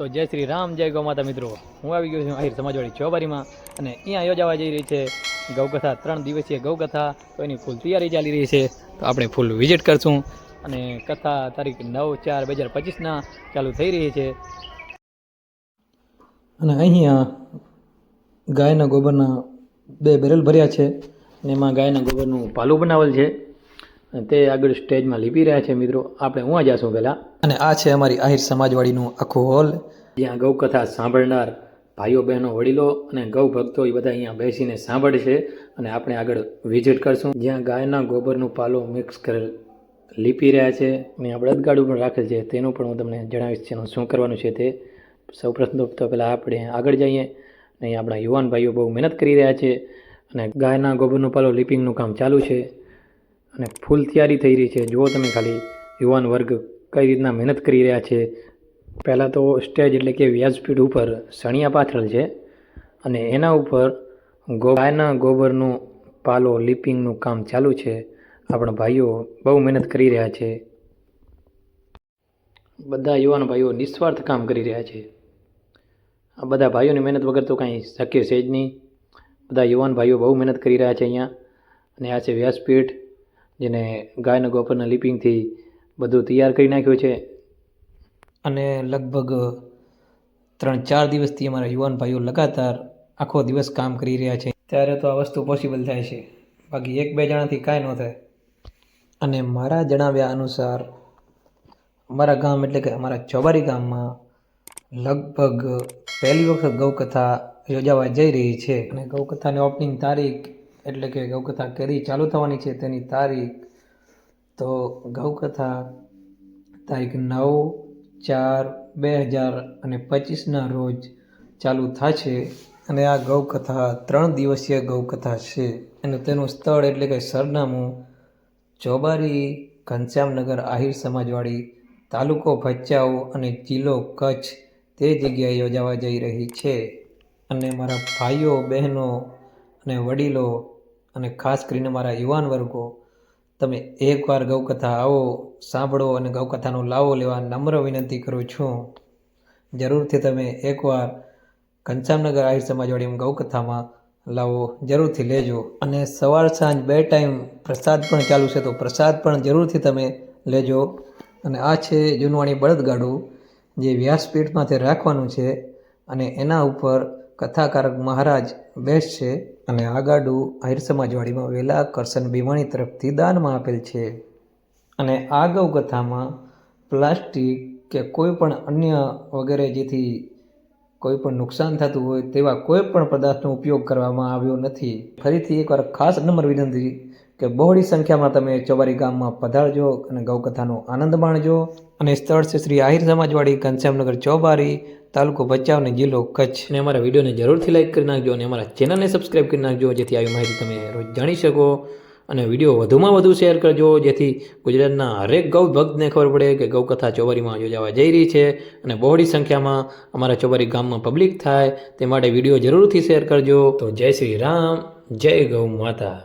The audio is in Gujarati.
તો જય શ્રી રામ, જય ગૌ માતા. મિત્રો, હું આવી ગયો છું આહિર સમાજવાડી ચોબારીમાં અને અહીંયા યોજાવા જઈ રહી છે ગૌકથા. 3 દિવસીય ગૌકથા. તો એની ફૂલ તૈયારી ચાલી રહી છે. તો આપણે ફૂલ વિઝિટ કરશું અને કથા તારીખ 9/4/2025 ચાલુ થઈ રહી છે. અને અહીંયા ગાયના ગોબરના 2 બેરલ ભર્યા છે અને એમાં ગાયના ગોબરનું પાલું બનાવેલ છે. તે આગળ સ્ટેજમાં લીપી રહ્યા છે. મિત્રો, આપણે હું જઈશું પહેલાં. અને આ છે અમારી આહિર સમાજવાડીનું આખું હોલ, જ્યાં ગૌકથા સાંભળનાર ભાઈઓ બહેનો વડીલો અને ગૌ ભક્તો એ બધા અહીંયા બેસીને સાંભળશે. અને આપણે આગળ વિઝિટ કરશું, જ્યાં ગાયના ગોબરનું પાલો મિક્સ કરેલ લીપી રહ્યા છે. અને આ બળદગાડું પણ રાખેલ છે, તેનું પણ હું તમને જણાવીશ છે શું કરવાનું છે તે. સૌપ્રથમ તો પહેલાં આપણે આગળ જઈએ. અહીં આપણા યુવાન ભાઈઓ બહુ મહેનત કરી રહ્યા છે અને ગાયના ગોબરનું પાલો લીપિંગનું કામ ચાલુ છે અને ફૂલ તૈયારી થઈ રહી છે. જુઓ તમે ખાલી યુવાન વર્ગ કઈ રીતના મહેનત કરી રહ્યા છે. પહેલાં તો સ્ટેજ એટલે કે વ્યાસપીઠ ઉપર સણિયા પાથરેલ છે અને એના ઉપર ગાયના ગોબરનું પાલો લીપિંગનું કામ ચાલુ છે. આપણા ભાઈઓ બહુ મહેનત કરી રહ્યા છે. બધા યુવાન ભાઈઓ નિસ્વાર્થ કામ કરી રહ્યા છે. આ બધા ભાઈઓની મહેનત વગર તો કાંઈ શક્ય છે જ નહીં. બધા યુવાન ભાઈઓ બહુ મહેનત કરી રહ્યા છે અહીંયા. અને આ છે વ્યાસપીઠ, જેને ગાયના ગોબરના લીપિંગથી બધું તૈયાર કરી નાખ્યું છે. અને લગભગ 3-4 દિવસથી અમારા યુવાન ભાઈઓ લગાતાર આખો દિવસ કામ કરી રહ્યા છે. ત્યારે તો આ વસ્તુ પોસિબલ થાય છે, બાકી 1-2 જણાથી કાંઈ ન થાય. અને મારા જણાવ્યા અનુસાર અમારા ગામ એટલે કે અમારા ચોબારી ગામમાં લગભગ પહેલી વખત ગૌકથા યોજાવા જઈ રહી છે. અને ગૌકથાની ઓપનિંગ તારીખ એટલે કે ગૌકથા કેદી ચાલુ થવાની છે તેની તારીખ, તો ગૌકથા તારીખ 9/4/2025 રોજ ચાલુ થશે. અને આ ગૌકથા 3 દિવસીય ગૌકથા છે. અને તેનું સ્થળ એટલે કે સરનામું ચોબારી, ઘનશ્યામનગર આહિર સમાજવાડી, તાલુકો ભચાઉ અને જિલ્લો કચ્છ, તે જગ્યાએ યોજાવા જઈ રહી છે. અને મારા ભાઈઓ બહેનો અને વડીલો અને ખાસ કરીને મારા યુવાન વર્ગો, તમે એકવાર ગૌકથા આવો, સાંભળો અને ગૌકથાનો લાવો લેવા નમ્ર વિનંતી કરું છું. જરૂરથી તમે એકવાર ઘનશ્યામનગર આહિર સમાજવાડીમાં ગૌકથામાં લાવો જરૂરથી લેજો. અને સવાર સાંજ 2 ટાઈમ પ્રસાદ પણ ચાલુ છે, તો પ્રસાદ પણ જરૂરથી તમે લેજો. અને આ છે જૂનવાણી બળદગાડું, જે વ્યાસપીઠમાંથી રાખવાનું છે અને એના ઉપર કથાકારક મહારાજ બેસશે. અને આ ગાડું આહિર સમાજવાડીમાં વેલા કરશન ભીમાણી તરફથી દાનમાં આપેલ છે. અને આ ગૌકથામાં પ્લાસ્ટિક કે કોઈ પણ અન્ય વગેરે જેથી કોઈ પણ નુકસાન થતું હોય તેવા કોઈ પણ પદાર્થનો ઉપયોગ કરવામાં આવ્યો નથી. ફરીથી એકવાર ખાસ નમ્ર વિનંતી કે બહોળી સંખ્યામાં તમે ચોબારી ગામમાં પધારજો અને ગૌકથાનો આનંદ માણજો. અને સ્થળ છે શ્રી આહિર સમાજવાડી, ઘનશ્યામનગર ચોબારી, તાલુકો ભચાઉ અને જિલ્લો કચ્છ. અને અમારા વિડીયોને જરૂરથી લાઇક કરી નાખજો અને અમારા ચેનલને સબસ્ક્રાઈબ કરી નાખજો, જેથી આવી માહિતી તમે રોજ જાણી શકો. અને વિડીયો વધુમાં વધુ શેર કરજો, જેથી ગુજરાતના હરેક ગૌ ભક્તને ખબર પડે કે ગૌકથા ચોબારીમાં યોજાવા જઈ રહી છે અને બહોળી સંખ્યામાં અમારા ચોબારી ગામમાં પબ્લિક થાય તે માટે વિડીયો જરૂરથી શેર કરજો. તો જય શ્રી રામ, જય ગૌ માતા.